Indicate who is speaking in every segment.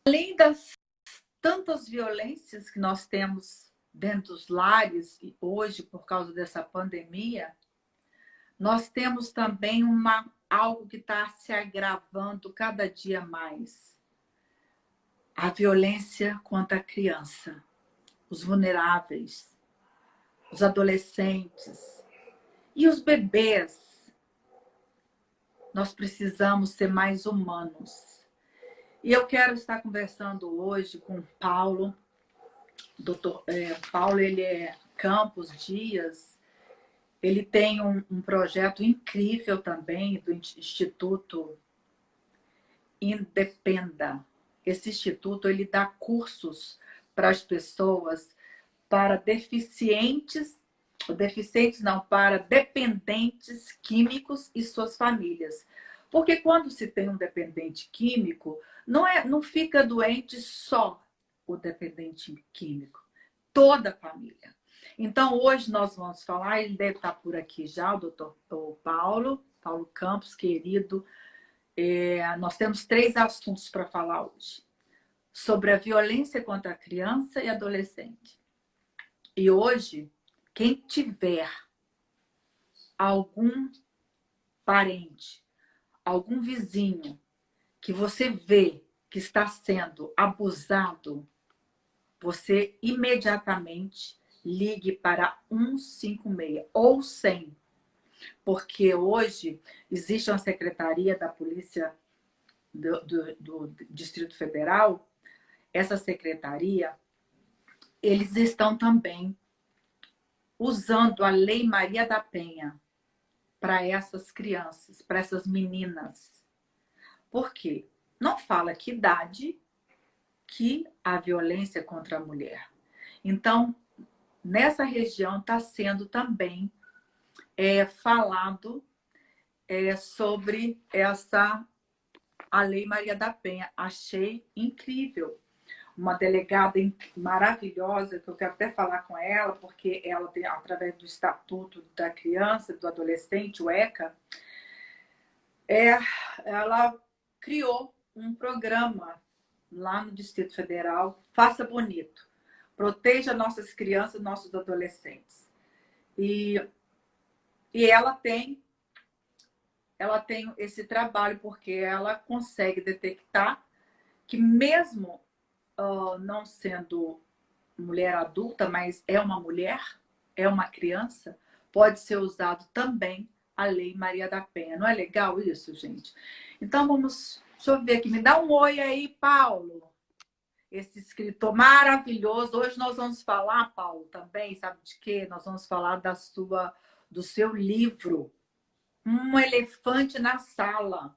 Speaker 1: Além das tantas violências que nós temos dentro dos lares, e hoje, por causa dessa pandemia, nós temos também algo que está se agravando cada dia mais. A violência contra a criança, os vulneráveis, os adolescentes e os bebês. Nós precisamos ser mais humanos. E eu quero estar conversando hoje com o Paulo. Paulo, ele é Campos Dias. Ele tem um projeto incrível também do Instituto Independa. Esse instituto, ele dá cursos para as pessoas, para deficientes não, para dependentes químicos e suas famílias. Porque quando se tem um dependente químico, não fica doente só o dependente químico, toda a família. Então, hoje nós vamos falar, ele deve estar por aqui já, o doutor Paulo Campos, querido. Nós temos 3 assuntos para falar hoje. Sobre a violência contra a criança e adolescente. E hoje, quem tiver algum parente, algum vizinho que você vê que está sendo abusado, você imediatamente ligue para 156 ou 100. Porque hoje existe uma secretaria da Polícia do Distrito Federal. Essa secretaria, eles estão também usando a Lei Maria da Penha para essas crianças, para essas meninas. Por quê? Não fala que idade que a violência contra a mulher. Então, nessa região está sendo também falado sobre a Lei Maria da Penha. Achei incrível. Uma delegada maravilhosa, que eu quero até falar com ela, porque ela tem, através do Estatuto da Criança e do Adolescente, o ECA, ela criou um programa lá no Distrito Federal, Faça Bonito, proteja nossas crianças e nossos adolescentes. E ela tem esse trabalho, porque ela consegue detectar que mesmo não sendo mulher adulta, mas é uma mulher, é uma criança, pode ser usado também a Lei Maria da Penha. Não é legal isso, gente? Então, deixa eu ver aqui. Me dá um oi aí, Paulo. Esse escritor maravilhoso. Hoje nós vamos falar, Paulo, também, sabe de quê? Nós vamos falar do seu livro, Um Elefante na Sala.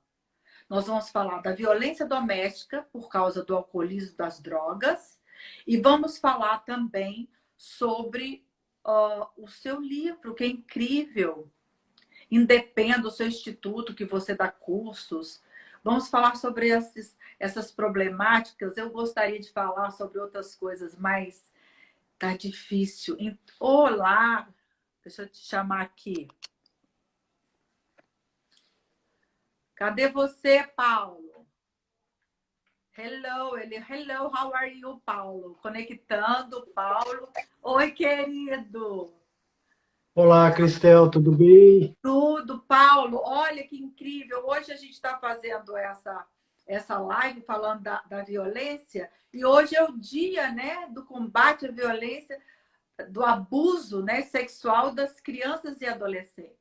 Speaker 1: Nós vamos falar da violência doméstica por causa do alcoolismo, das drogas. E vamos falar também sobre o seu livro, que é incrível. Independa, o seu instituto, que você dá cursos. Vamos falar sobre essas problemáticas. Eu gostaria de falar sobre outras coisas, mas tá difícil. Olá, deixa eu te chamar aqui. Cadê você, Paulo? Hello, how are you, Paulo? Conectando, Paulo. Oi, querido.
Speaker 2: Olá, Cristel, tudo bem?
Speaker 1: Tudo, Paulo. Olha que incrível. Hoje a gente está fazendo essa live falando da violência. E hoje é o dia, né, do combate à violência, do abuso, né, sexual das crianças e adolescentes.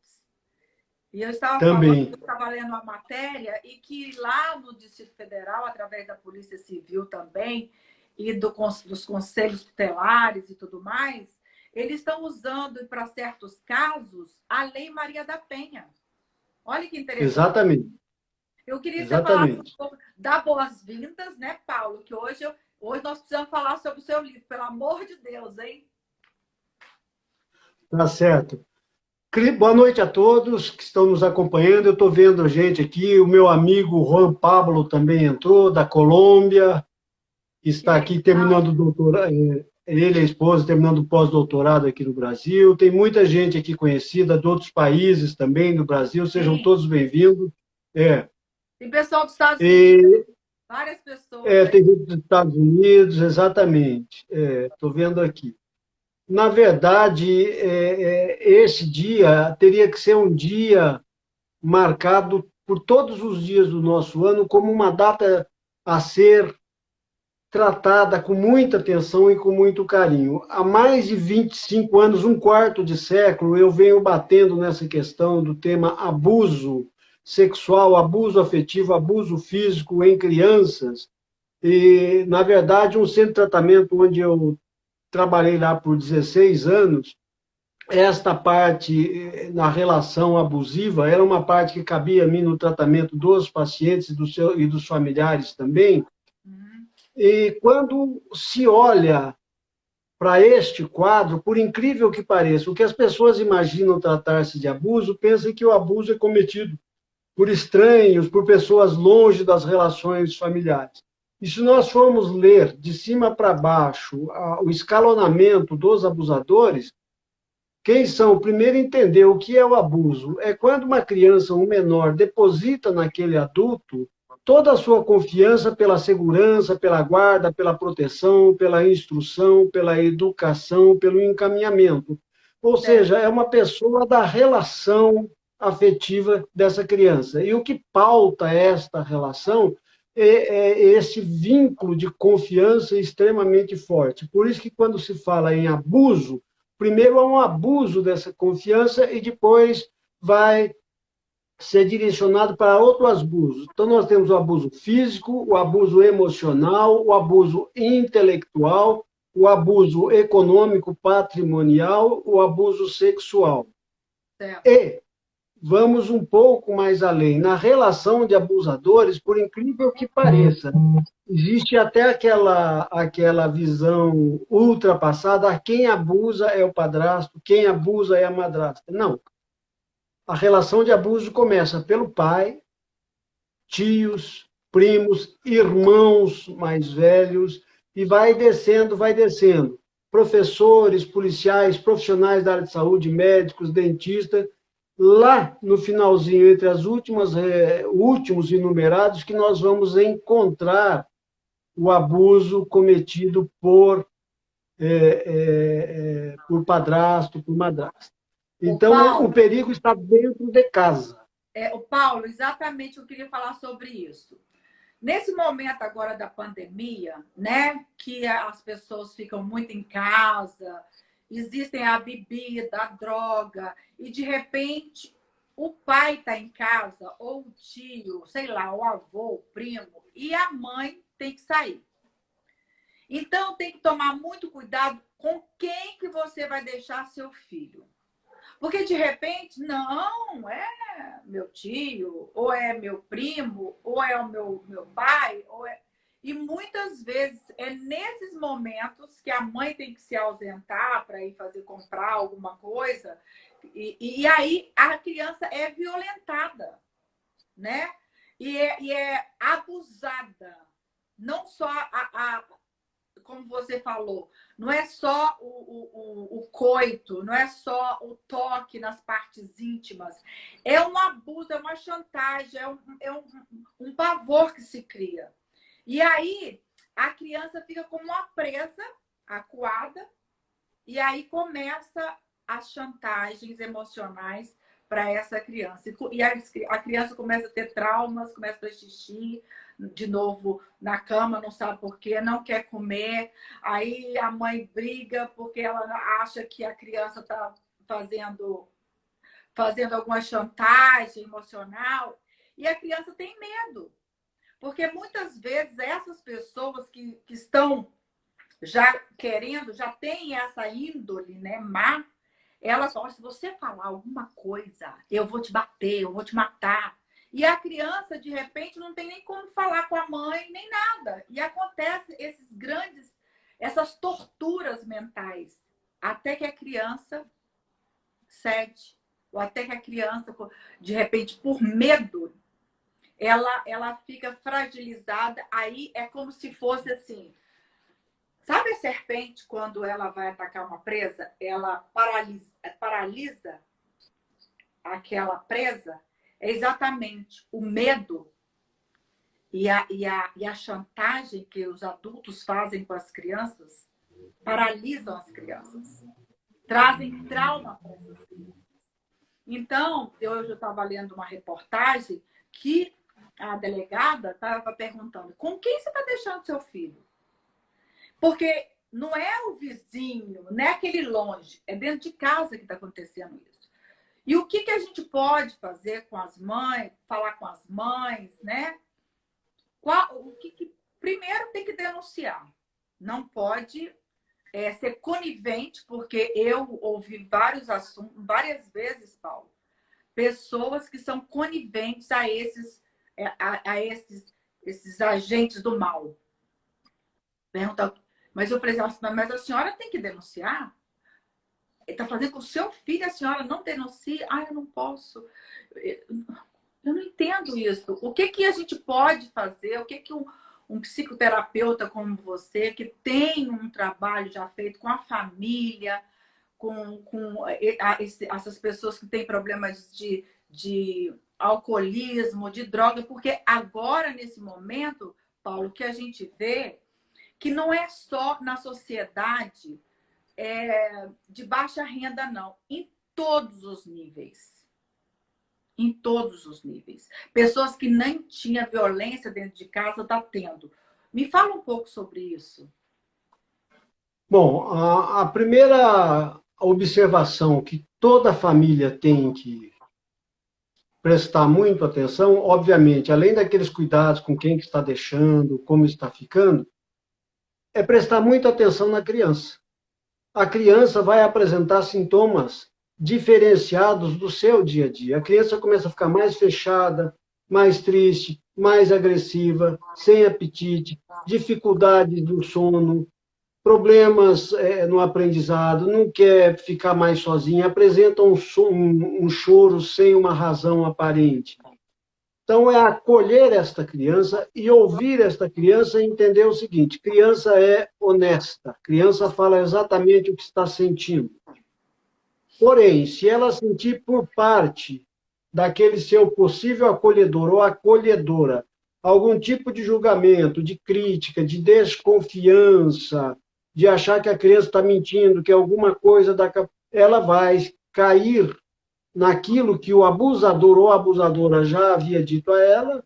Speaker 1: E eu estava falando que eu estava lendo uma matéria e que lá no Distrito Federal, através da Polícia Civil também, e dos conselhos tutelares e tudo mais, eles estão usando, para certos casos, a Lei Maria da Penha. Olha que interessante.
Speaker 2: Exatamente.
Speaker 1: Eu queria que você falasse um pouco, dar boas-vindas, né, Paulo? Que hoje nós precisamos falar sobre o seu livro, pelo amor de Deus, hein?
Speaker 2: Tá certo. Boa noite a todos que estão nos acompanhando. Eu estou vendo a gente aqui, o meu amigo Juan Pablo também entrou, da Colômbia, está aqui terminando o doutorado, ele e a esposa terminando o pós-doutorado aqui no Brasil. Tem muita gente aqui conhecida de outros países também do Brasil, sejam todos bem-vindos.
Speaker 1: E pessoal dos Estados Unidos. Várias pessoas aí.
Speaker 2: Tem gente dos Estados Unidos, exatamente. Estou vendo aqui. Na verdade, esse dia teria que ser um dia marcado por todos os dias do nosso ano como uma data a ser tratada com muita atenção e com muito carinho. Há mais de 25 anos, um quarto de século, eu venho batendo nessa questão do tema abuso sexual, abuso afetivo, abuso físico em crianças. E, na verdade, um centro de tratamento onde eu trabalhei lá por 16 anos, esta parte na relação abusiva era uma parte que cabia a mim no tratamento dos pacientes e dos familiares também.
Speaker 1: Uhum.
Speaker 2: E quando se olha para este quadro, por incrível que pareça, o que as pessoas imaginam tratar-se de abuso, pensam que o abuso é cometido por estranhos, por pessoas longe das relações familiares. E se nós formos ler de cima para baixo o escalonamento dos abusadores, quem são? Primeiro, entender o que é o abuso. É quando uma criança, um menor, deposita naquele adulto toda a sua confiança pela segurança, pela guarda, pela proteção, pela instrução, pela educação, pelo encaminhamento. Ou
Speaker 1: Certo.
Speaker 2: seja, é uma pessoa da relação afetiva dessa criança. E o que pauta esta relação é esse vínculo de confiança extremamente forte. Por isso que quando se fala em abuso, primeiro há um abuso dessa confiança e depois vai ser direcionado para outros abusos. Então, nós temos o abuso físico, o abuso emocional, o abuso intelectual, o abuso econômico, patrimonial, o abuso sexual.
Speaker 1: Certo.
Speaker 2: E vamos um pouco mais além. Na relação de abusadores, por incrível que pareça, existe até aquela visão ultrapassada, quem abusa é o padrasto, quem abusa é a madrasta. Não. A relação de abuso começa pelo pai, tios, primos, irmãos mais velhos, e vai descendo, vai descendo. Professores, policiais, profissionais da área de saúde, médicos, dentistas, lá no finalzinho, entre as últimos enumerados, que nós vamos encontrar o abuso cometido por padrasto, por madrasta.
Speaker 1: O
Speaker 2: Então, o
Speaker 1: Paulo,
Speaker 2: perigo está dentro de casa.
Speaker 1: o Paulo, exatamente eu queria falar sobre isso. Nesse momento agora da pandemia, né, que as pessoas ficam muito em casa, existem a bebida, a droga, e de repente o pai está em casa, ou o tio, sei lá, o avô, o primo, e a mãe tem que sair. Então tem que tomar muito cuidado com quem que você vai deixar seu filho. Porque de repente, não, é meu tio, ou é meu primo, ou é o meu pai, ou é... E muitas vezes é nesses momentos que a mãe tem que se ausentar para ir fazer comprar alguma coisa, e aí a criança é violentada, né? E é abusada. Não só como você falou, não é só o coito, não é só o toque nas partes íntimas. É um abuso, é uma chantagem, um pavor que se cria. E aí a criança fica como uma presa, acuada, e aí começa as chantagens emocionais para essa criança. E a criança começa a ter traumas, começa a ter xixi de novo na cama, não sabe por quê, não quer comer. Aí a mãe briga porque ela acha que a criança está fazendo alguma chantagem emocional. E a criança tem medo. Porque muitas vezes essas pessoas que estão já querendo, já tem essa índole, né, má, elas falam, se você falar alguma coisa, eu vou te bater, eu vou te matar. E a criança, de repente, não tem nem como falar com a mãe, nem nada. E acontece essas torturas mentais, até que a criança cede, ou até que a criança, de repente, por medo, ela fica fragilizada. Aí é como se fosse assim, sabe a serpente, quando ela vai atacar uma presa, ela paralisa aquela presa? É exatamente o medo. e a chantagem que os adultos fazem com as crianças paralisam as crianças, trazem trauma para essas crianças. Então, eu já estava lendo uma reportagem que a delegada estava perguntando com quem você está deixando seu filho? Porque não é o vizinho, não é aquele longe, é dentro de casa que está acontecendo isso. E o que a gente pode fazer com as mães, falar com as mães, né? Primeiro tem que denunciar. Não pode ser conivente, porque eu ouvi vários assuntos, várias vezes, Paulo, pessoas que são coniventes a esses agentes do mal. Pergunta, mas eu falei assim, mas a senhora tem que denunciar? Ele está fazendo com o seu filho, a senhora não denuncia? Ah, eu não posso. Eu não entendo isso. O que a gente pode fazer? O que um psicoterapeuta como você, que tem um trabalho já feito com a família, com essas pessoas que têm problemas de alcoolismo, de droga, porque agora, nesse momento, Paulo, que a gente vê que não é só na sociedade de baixa renda, não. Em todos os níveis. Em todos os níveis. Pessoas que nem tinham violência dentro de casa, está tendo. Me fala um pouco sobre isso.
Speaker 2: Bom, a primeira observação que toda família tem que prestar muito atenção, obviamente, além daqueles cuidados com quem que está deixando, como está ficando, é prestar muita atenção na criança. A criança vai apresentar sintomas diferenciados do seu dia a dia. A criança começa a ficar mais fechada, mais triste, mais agressiva, sem apetite, dificuldade do sono, problemas no aprendizado, não quer ficar mais sozinha, apresenta um choro sem uma razão aparente. Então, é acolher esta criança e ouvir esta criança e entender o seguinte: criança é honesta, criança fala exatamente o que está sentindo. Porém, se ela sentir por parte daquele seu possível acolhedor ou acolhedora algum tipo de julgamento, de crítica, de desconfiança, de achar que a criança está mentindo, que alguma coisa ela vai cair naquilo que o abusador ou abusadora já havia dito a ela,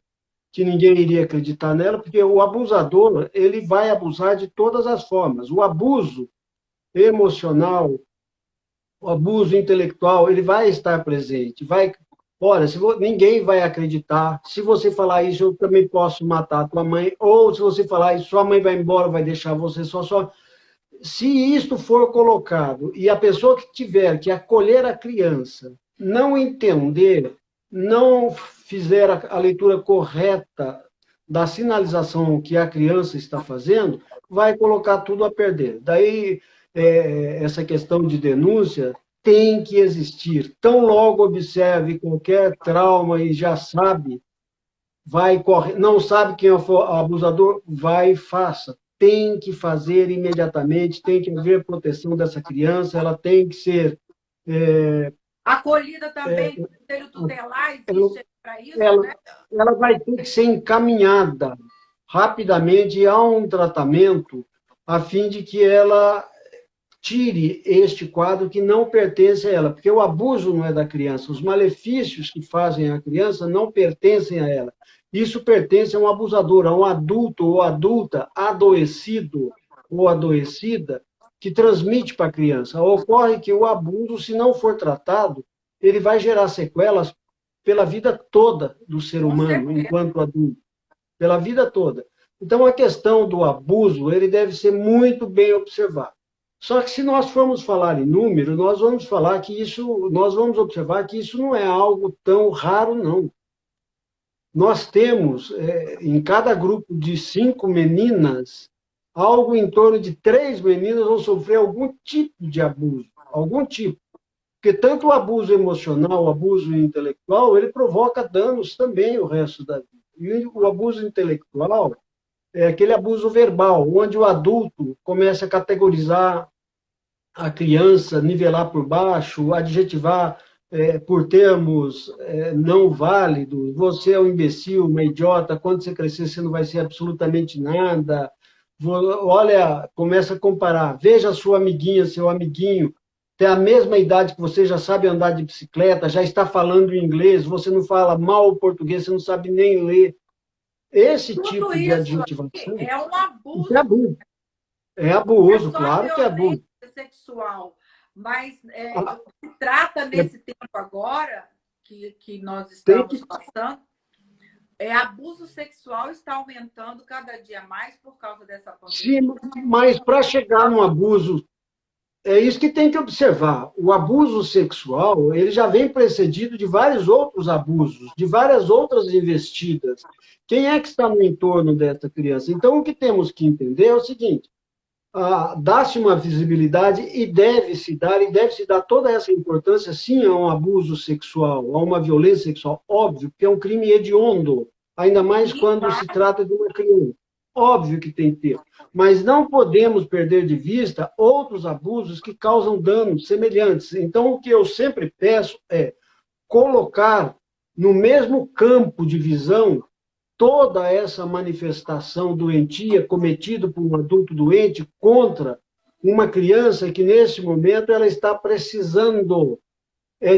Speaker 2: que ninguém iria acreditar nela, porque o abusador, ele vai abusar de todas as formas. O abuso emocional, o abuso intelectual, ele vai estar presente. Olha, ninguém vai acreditar. Se você falar isso, eu também posso matar a tua mãe. Ou se você falar isso, sua mãe vai embora, vai deixar você só. Se isto for colocado e a pessoa que tiver que acolher a criança não entender, não fizer a leitura correta da sinalização que a criança está fazendo, vai colocar tudo a perder. Daí, essa questão de denúncia tem que existir. Tão logo observe qualquer trauma e já sabe, não sabe quem é o abusador, vai e faça. Tem que fazer imediatamente, tem que haver proteção dessa criança, ela tem que ser...
Speaker 1: acolhida também, o conselho tutelar existe para isso, né?
Speaker 2: Ela vai ter que ser encaminhada rapidamente a um tratamento a fim de que ela tire este quadro que não pertence a ela, porque o abuso não é da criança, os malefícios que fazem a criança não pertencem a ela. Isso pertence a um abusador, a um adulto ou adulta adoecido ou adoecida que transmite para a criança. Ocorre que o abuso, se não for tratado, ele vai gerar sequelas pela vida toda do ser humano, enquanto adulto, pela vida toda. Então, a questão do abuso, ele deve ser muito bem observado. Só que se nós formos falar em número, nós vamos observar que isso não é algo tão raro, não. Nós temos, em cada grupo de 5 meninas, algo em torno de 3 meninas vão sofrer algum tipo de abuso, algum tipo. Porque tanto o abuso emocional, o abuso intelectual, ele provoca danos também o resto da vida. E o abuso intelectual é aquele abuso verbal, onde o adulto começa a categorizar a criança, nivelar por baixo, adjetivar por termos não válidos, você é um imbecil, uma idiota, quando você crescer você não vai ser absolutamente nada. Olha, começa a comparar. Veja a sua amiguinha, seu amiguinho, tem a mesma idade que você, já sabe andar de bicicleta, já está falando inglês, você não fala mal o português, você não sabe nem ler. Esse
Speaker 1: Tudo
Speaker 2: tipo de
Speaker 1: isso aí
Speaker 2: adjetivação
Speaker 1: é um
Speaker 2: é
Speaker 1: abuso.
Speaker 2: abuso. É
Speaker 1: É
Speaker 2: abuso,
Speaker 1: só
Speaker 2: claro que é
Speaker 1: violência
Speaker 2: abuso.
Speaker 1: sexual. Mas
Speaker 2: Ah,
Speaker 1: se trata
Speaker 2: é,
Speaker 1: nesse tempo agora que nós
Speaker 2: tem
Speaker 1: estamos
Speaker 2: que,
Speaker 1: passando, abuso sexual está aumentando cada dia mais por causa dessa
Speaker 2: sim,
Speaker 1: pandemia.
Speaker 2: mas para chegar no abuso, é isso que tem que observar. O abuso sexual, ele já vem precedido de vários outros abusos, de várias outras investidas. Quem é que está no entorno dessa criança? Então, o que temos que entender é o seguinte: dá-se uma visibilidade e deve-se dar toda essa importância, sim, a um abuso sexual, a uma violência sexual, óbvio, que é um crime hediondo, ainda mais
Speaker 1: Sim,
Speaker 2: quando se
Speaker 1: claro.
Speaker 2: trata de uma criança. Óbvio que tem que ter. Mas não podemos perder de vista outros abusos que causam danos semelhantes. Então, o que eu sempre peço é colocar no mesmo campo de visão toda essa manifestação doentia cometida por um adulto doente contra uma criança que, nesse momento, ela está precisando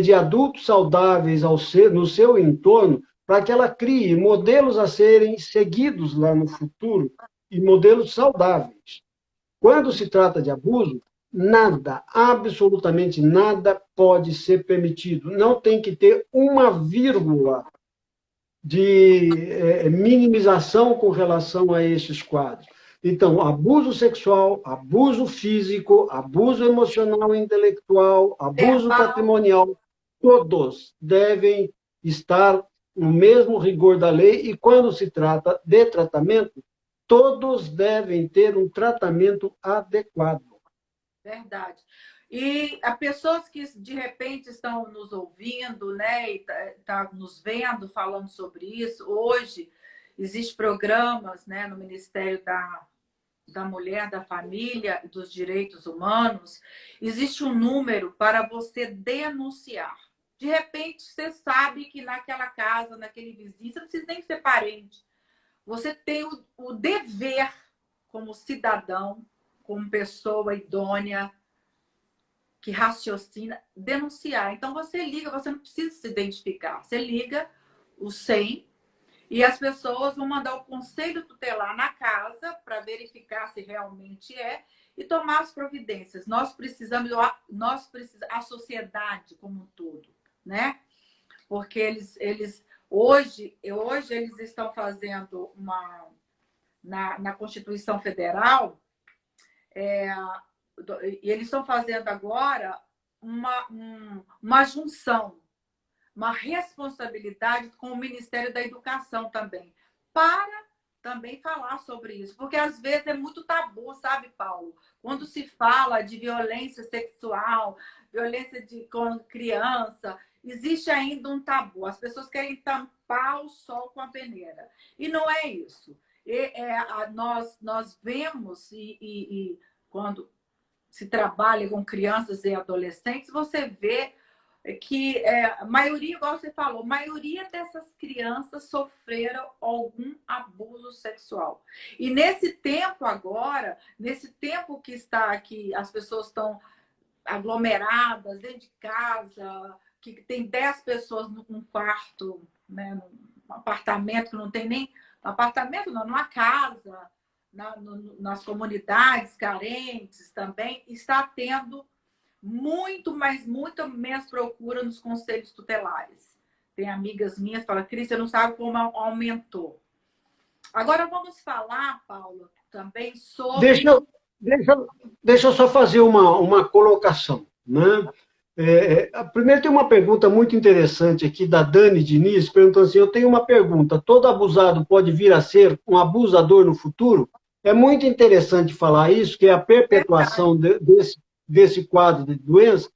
Speaker 2: de adultos saudáveis no seu entorno para que ela crie modelos a serem seguidos lá no futuro e modelos saudáveis. Quando se trata de abuso, nada, absolutamente nada pode ser permitido. Não tem que ter uma vírgula de minimização com relação a esses quadros. Então, abuso sexual, abuso físico, abuso emocional e intelectual, abuso
Speaker 1: Verbal.
Speaker 2: patrimonial, todos devem estar no mesmo rigor da lei e, quando se trata de tratamento, todos devem ter um tratamento adequado.
Speaker 1: Verdade. E as pessoas que de repente estão nos ouvindo, né, e tá nos vendo falando sobre isso, hoje existem programas, né, no Ministério da Mulher, da Família e dos Direitos Humanos, existe um número para você denunciar. De repente, você sabe que naquela casa, naquele vizinho, você não precisa nem ser parente. Você tem o dever, como cidadão, como pessoa idônea, que raciocina, denunciar. Então, você liga, você não precisa se identificar. Você liga o 100 e as pessoas vão mandar o conselho tutelar na casa para verificar se realmente é e tomar as providências. A sociedade como um todo, né? Porque eles hoje eles estão fazendo na Constituição Federal, e eles estão fazendo agora uma junção, uma responsabilidade com o Ministério da Educação também, para também falar sobre isso, porque às vezes é muito tabu, sabe, Paulo? Quando se fala de violência sexual, violência com criança, existe ainda um tabu. As pessoas querem tampar o sol com a peneira. E não é isso. Nós vemos, e quando se trabalha com crianças e adolescentes, você vê que a maioria, igual você falou, a maioria dessas crianças sofreram algum abuso sexual. E nesse tempo agora, nesse tempo que está aqui, as pessoas estão aglomeradas dentro de casa, que tem 10 pessoas num quarto, né, num apartamento que não tem nem... Apartamento não, numa casa, nas comunidades carentes também, está tendo muita menos procura nos conselhos tutelares. Tem amigas minhas que falam, Cris, você não sabe como aumentou. Agora vamos falar, Paula, também sobre...
Speaker 2: Deixa, deixa, deixa eu só fazer uma colocação, né? Primeiro tem uma pergunta muito interessante aqui da Dani Diniz, perguntando assim, eu tenho uma pergunta, todo abusado pode vir a ser um abusador no futuro? É muito interessante falar isso, que é a perpetuação desse quadro de doença,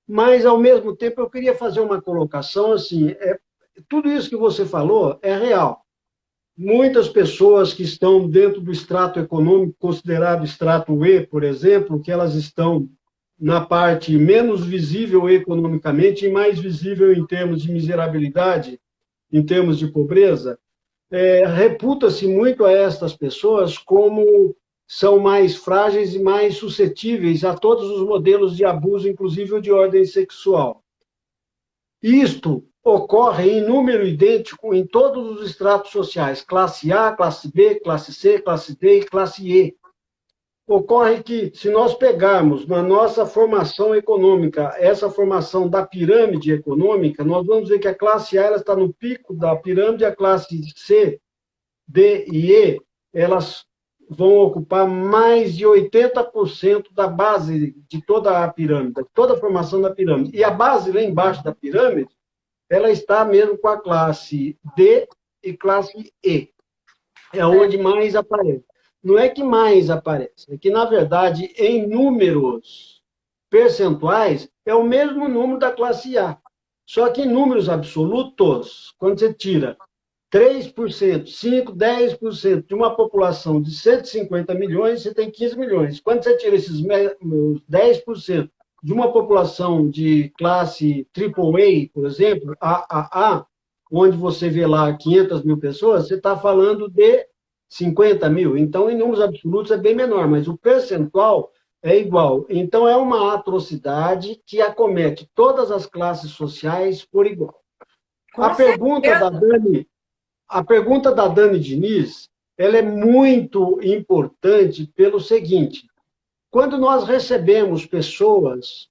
Speaker 2: mas, ao mesmo tempo, eu queria fazer uma colocação assim, tudo isso que você falou é real. Muitas pessoas que estão dentro do extrato econômico considerado extrato E, por exemplo, que elas estão na parte menos visível economicamente e mais visível em termos de miserabilidade, em termos de pobreza, reputa-se muito a estas pessoas como são mais frágeis e mais suscetíveis a todos os modelos de abuso, inclusive o de ordem sexual. Isto ocorre em número idêntico em todos os estratos sociais, classe A, classe B, classe C, classe D e classe E. Ocorre que, se nós pegarmos na nossa formação econômica, essa formação da pirâmide econômica, nós vamos ver que a classe A ela está no pico da pirâmide, a classe C, D e E, elas vão ocupar mais de 80% da base de toda a pirâmide, toda a formação da pirâmide. E a base lá embaixo da pirâmide, ela está mesmo com a classe D e classe E. É onde mais aparece. Não é que mais aparece, é que, na verdade, em números percentuais, é o mesmo número da classe A. Só que em números absolutos, quando você tira 3%, 5%, 10% de uma população de 150 milhões, você tem 15 milhões. Quando você tira esses 10% de uma população de classe AAA, por exemplo, AAA, onde você vê lá 500 mil pessoas, você está falando de 50 mil. Então, em números absolutos é bem menor, mas o percentual é igual. Então, é uma atrocidade que acomete todas as classes sociais por igual.
Speaker 1: Com certeza.
Speaker 2: A pergunta da Dani Diniz, ela é muito importante pelo seguinte: quando nós recebemos pessoas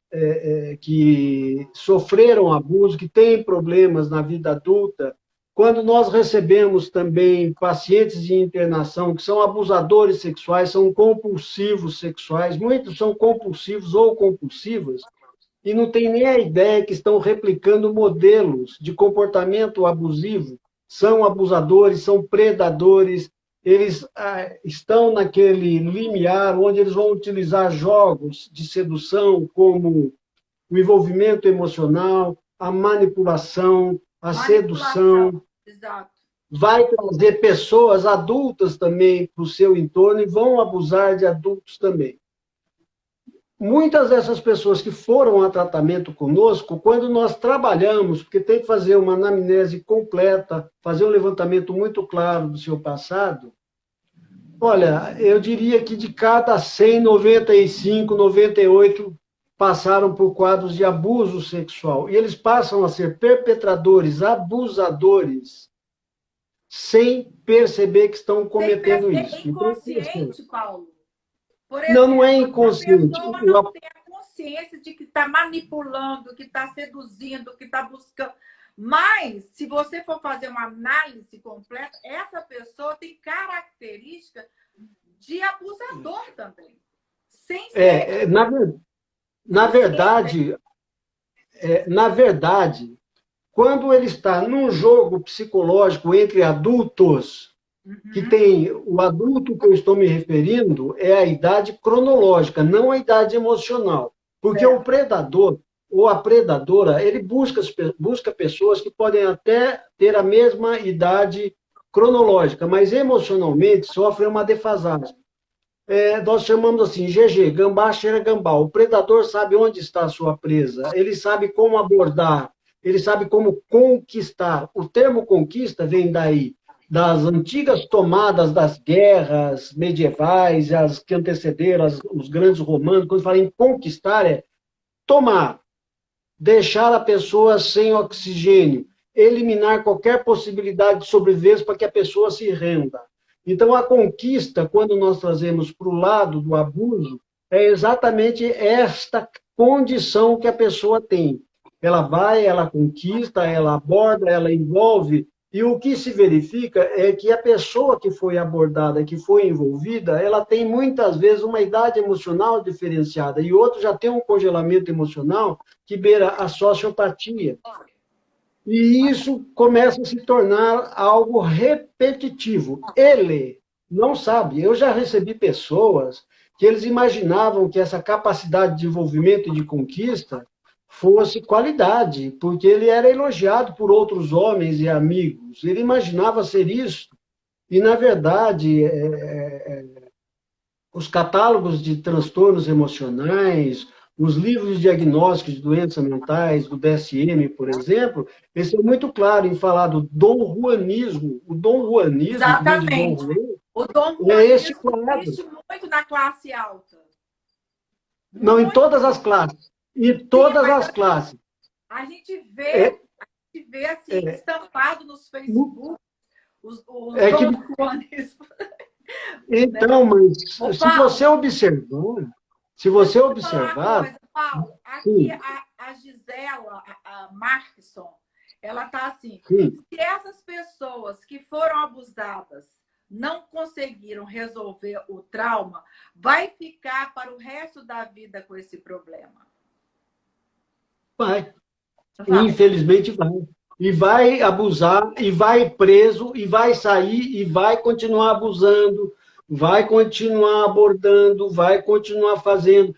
Speaker 2: que sofreram abuso, que têm problemas na vida adulta, quando nós recebemos também pacientes de internação que são abusadores sexuais, são compulsivos sexuais, muitos são compulsivos ou compulsivas, e não tem nem a ideia que estão replicando modelos de comportamento abusivo, são abusadores, são predadores, eles estão naquele limiar onde eles vão utilizar jogos de sedução como o envolvimento emocional, a manipulação, a sedução.
Speaker 1: Exato.
Speaker 2: Vai trazer pessoas adultas também para o seu entorno e vão abusar de adultos também. Muitas dessas pessoas que foram a tratamento conosco, quando nós trabalhamos, porque tem que fazer uma anamnese completa, fazer um levantamento muito claro do seu passado, olha, eu diria que de cada 100, 95, 98 passaram por quadros de abuso sexual. E eles passam a ser perpetradores, abusadores, sem perceber que estão cometendo isso.
Speaker 1: É inconsciente, Paulo. Por
Speaker 2: exemplo, não é inconsciente.
Speaker 1: A pessoa não tem a consciência de que está manipulando, que está seduzindo, que está buscando. Mas, se você for fazer uma análise completa, essa pessoa tem característica de abusador também. Sem ser...
Speaker 2: Na verdade, quando ele está num jogo psicológico entre adultos, que tem o adulto que eu estou me referindo é a idade cronológica, não a idade emocional. Porque o predador ou a predadora, ele busca pessoas que podem até ter a mesma idade cronológica, mas emocionalmente sofrem uma defasagem. Nós chamamos assim, GG, gambá cheira gambá. O predador sabe onde está a sua presa, ele sabe como abordar, ele sabe como conquistar. O termo conquista vem daí, das antigas tomadas das guerras medievais, as que antecederam os grandes romanos, quando falam em conquistar, é tomar, deixar a pessoa sem oxigênio, eliminar qualquer possibilidade de sobrevivência para que a pessoa se renda. Então, a conquista, quando nós trazemos para o lado do abuso, é exatamente esta condição que a pessoa tem. Ela vai, ela conquista, ela aborda, ela envolve, e o que se verifica é que a pessoa que foi abordada, que foi envolvida, ela tem muitas vezes uma idade emocional diferenciada, e outro já tem um congelamento emocional que beira a sociopatia. E isso começa a se tornar algo repetitivo. Ele não sabe. Eu já recebi pessoas que eles imaginavam que essa capacidade de envolvimento e de conquista fosse qualidade, porque ele era elogiado por outros homens e amigos. Ele imaginava ser isso. E, na verdade, os catálogos de transtornos emocionais, Os livros de diagnósticos de doenças mentais, do DSM, por exemplo, eles são muito claros em falar do Dom Juanismo. O Dom Juanismo, que vem de Dom
Speaker 1: Exatamente.
Speaker 2: Juan,
Speaker 1: O Dom
Speaker 2: é esse
Speaker 1: Juanismo
Speaker 2: quadro.
Speaker 1: existe muito na classe alta.
Speaker 2: Não, em
Speaker 1: Muito.
Speaker 2: todas as classes. Em
Speaker 1: Sim,
Speaker 2: todas
Speaker 1: mas
Speaker 2: as classes.
Speaker 1: a gente
Speaker 2: É,
Speaker 1: vê assim,
Speaker 2: é,
Speaker 1: estampado nos Facebook, os
Speaker 2: é que,
Speaker 1: Dom Juanismo. Né?
Speaker 2: então, mas
Speaker 1: Ô,
Speaker 2: se você
Speaker 1: Paulo,
Speaker 2: observar, se
Speaker 1: deixa
Speaker 2: você
Speaker 1: eu te falar uma
Speaker 2: observar,
Speaker 1: coisa, Paulo. Aqui
Speaker 2: sim,
Speaker 1: a Gisela, a Markson, ela tá assim,
Speaker 2: sim,
Speaker 1: se essas pessoas que foram abusadas não conseguiram resolver o trauma, vai ficar para o resto da vida com esse problema.
Speaker 2: vai.
Speaker 1: Vai.
Speaker 2: Infelizmente vai. E vai abusar, e vai preso, e vai sair, e vai continuar abusando, vai continuar abordando, vai continuar fazendo.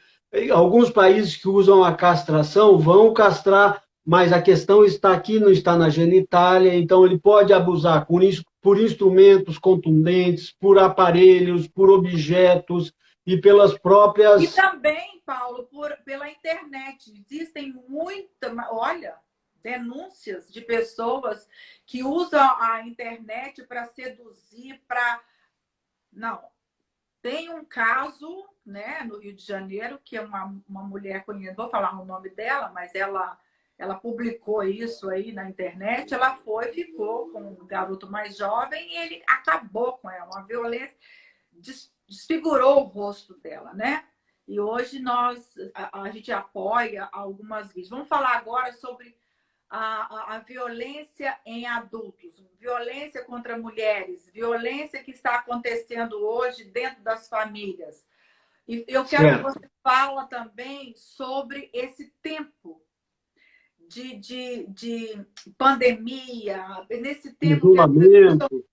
Speaker 2: Alguns países que usam a castração vão castrar, mas a questão está aqui, não está na genitália, então ele pode abusar por instrumentos contundentes, por aparelhos, por objetos e pelas
Speaker 1: E
Speaker 2: próprias.
Speaker 1: também, Paulo, pela internet. Existem olha, denúncias de pessoas que usam a internet para seduzir, para. Não. Tem um caso, né, no Rio de Janeiro, que é uma mulher conhecida, vou falar o nome dela, mas ela publicou isso aí na internet. Ela ficou com um garoto mais jovem e ele acabou com ela, uma violência, desfigurou o rosto dela, né? E hoje a gente apoia algumas vítimas. Vamos falar agora sobre a violência em adultos, violência contra mulheres, violência que está acontecendo hoje dentro das famílias. E eu quero que
Speaker 2: Certo.
Speaker 1: você fale também sobre esse tempo de pandemia, nesse tempo que
Speaker 2: Isolamento.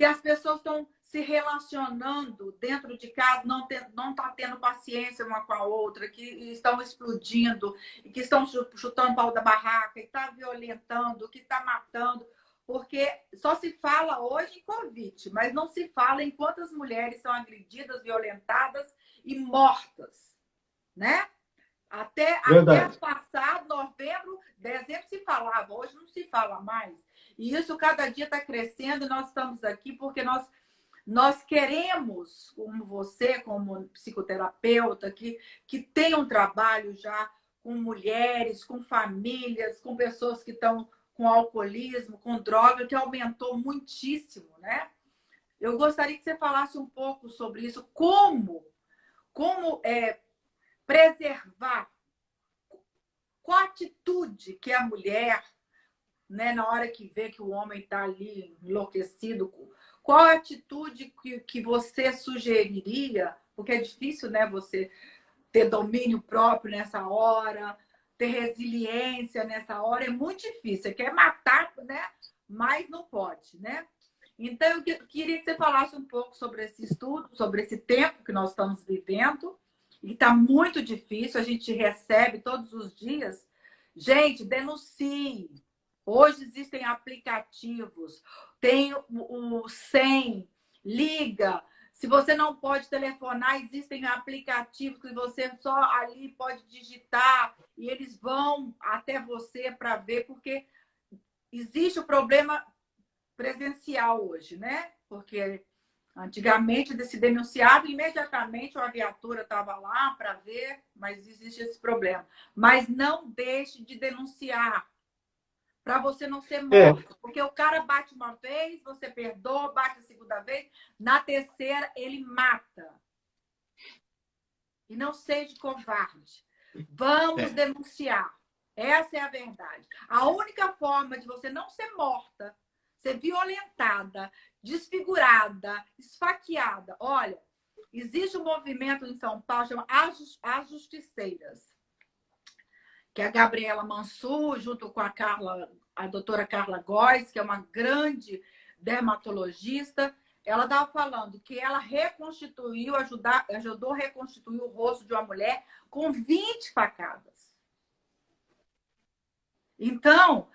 Speaker 1: as pessoas estão se relacionando dentro de casa, não tá tendo paciência uma com a outra, que estão explodindo, que estão chutando pau da barraca, que está violentando, que está matando, porque só se fala hoje em Covid, mas não se fala em quantas mulheres são agredidas, violentadas e mortas, né? Até
Speaker 2: Verdade.
Speaker 1: passado, novembro, dezembro se falava, hoje não se fala mais. E isso cada dia está crescendo e nós estamos aqui porque nós queremos, como você, como psicoterapeuta, que tem um trabalho já com mulheres, com famílias, com pessoas que estão com alcoolismo, com droga, que aumentou muitíssimo, né? Eu gostaria que você falasse um pouco sobre isso, como preservar, qual atitude que a mulher, né, na hora que vê que o homem está ali enlouquecido, qual a atitude que você sugeriria? Porque é difícil, né, você ter domínio próprio nessa hora, ter resiliência nessa hora, é muito difícil. Você quer matar, né? Mas não pode, né? Então, eu queria que você falasse um pouco sobre esse estudo, sobre esse tempo que nós estamos vivendo, e está muito difícil, a gente recebe todos os dias. Gente, denuncie. Hoje existem aplicativos, tem o 100, liga. Se você não pode telefonar, existem aplicativos que você só ali pode digitar e eles vão até você para ver, porque existe o problema presencial hoje, né? Porque antigamente se denunciava imediatamente, a viatura estava lá para ver, mas existe esse problema. Mas não deixe de denunciar para você não ser
Speaker 2: É,
Speaker 1: morto. Porque o cara bate uma vez, você perdoa, bate a segunda vez, na terceira ele mata. E não seja covarde. Vamos denunciar. Essa é a verdade. A única forma de você não ser morta, ser violentada, desfigurada, esfaqueada. Olha, existe um movimento em São Paulo chamado As Justiceiras, que é a Gabriela Mansur, junto com a doutora Carla Góes, que é uma grande dermatologista, ela estava falando que ela ajudou a reconstituir o rosto de uma mulher com 20 facadas. Então,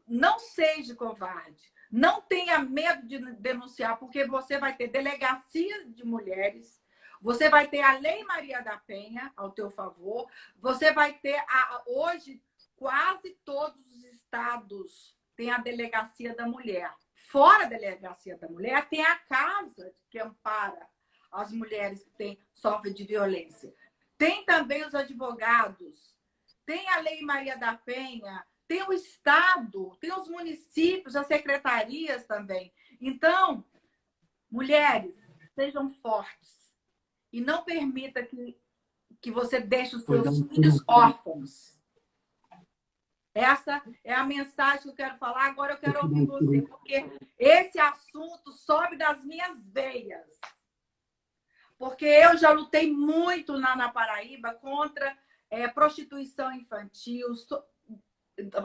Speaker 1: não seja covarde. Não tenha medo de denunciar, porque você vai ter delegacias de mulheres, Você vai ter a Lei Maria da Penha ao teu favor. Você vai ter, hoje, quase todos os estados têm a Delegacia da Mulher. Fora a Delegacia da Mulher, tem a casa que ampara as mulheres que sofrem de violência. Tem também os advogados, tem a Lei Maria da Penha, tem o Estado, tem os municípios, as secretarias também. Então, mulheres, sejam fortes e não permita que você deixe os seus filhos órfãos. Essa é a mensagem que eu quero falar. Agora eu quero ouvir você, porque esse assunto sobe das minhas veias. Porque eu já lutei muito na Paraíba contra prostituição infantil,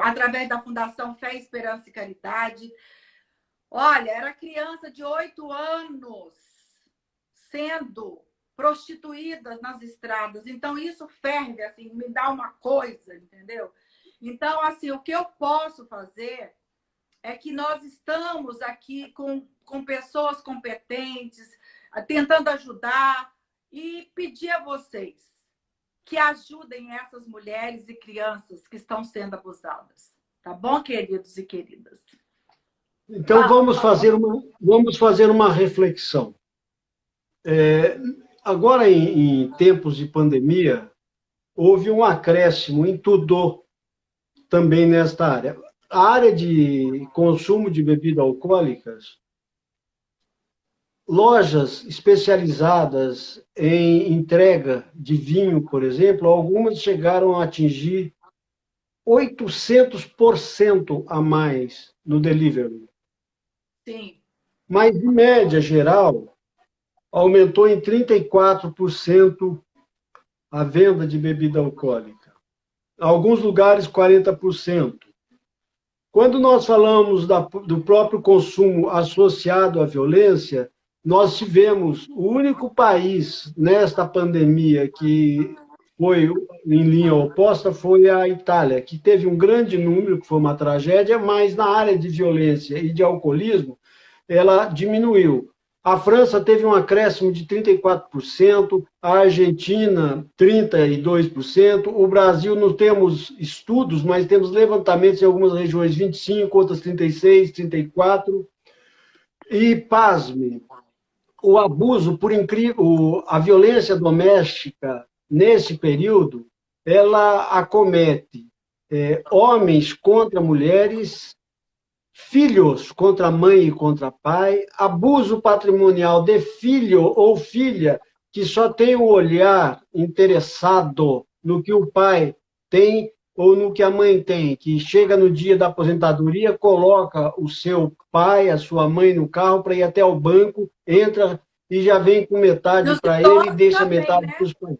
Speaker 1: através da Fundação Fé, Esperança e Caridade. Olha, era criança de 8 anos sendo prostituídas nas estradas. Então, isso ferve, assim, me dá uma coisa, entendeu? Então, assim, o que eu posso fazer é que nós estamos aqui com pessoas competentes, tentando ajudar e pedir a vocês que ajudem essas mulheres e crianças que estão sendo abusadas. Tá bom, queridos e queridas?
Speaker 2: Então, vamos fazer uma reflexão. Agora, em tempos de pandemia, houve um acréscimo em tudo também nesta área. A área de consumo de bebidas alcoólicas, lojas especializadas em entrega de vinho, por exemplo, algumas chegaram a atingir 800% a mais no delivery.
Speaker 1: Sim.
Speaker 2: Mas, em média geral, aumentou em 34% a venda de bebida alcoólica. Em alguns lugares, 40%. Quando nós falamos do próprio consumo associado à violência, nós tivemos o único país nesta pandemia que foi em linha oposta foi a Itália, que teve um grande número, que foi uma tragédia, mas na área de violência e de alcoolismo, ela diminuiu. A França teve um acréscimo de 34%, a Argentina, 32%, o Brasil não temos estudos, mas temos levantamentos em algumas regiões, 25%, outras 36%, 34%. E, pasme, o abuso, por incrível, a violência doméstica, nesse período, ela acomete homens contra mulheres, filhos contra mãe e contra pai, abuso patrimonial de filho ou filha que só tem o olhar interessado no que o pai tem ou no que a mãe tem, que chega no dia da aposentadoria, coloca o seu pai, a sua mãe no carro para ir até o banco, entra e já vem com metade para ele e deixa também, metade para os pais.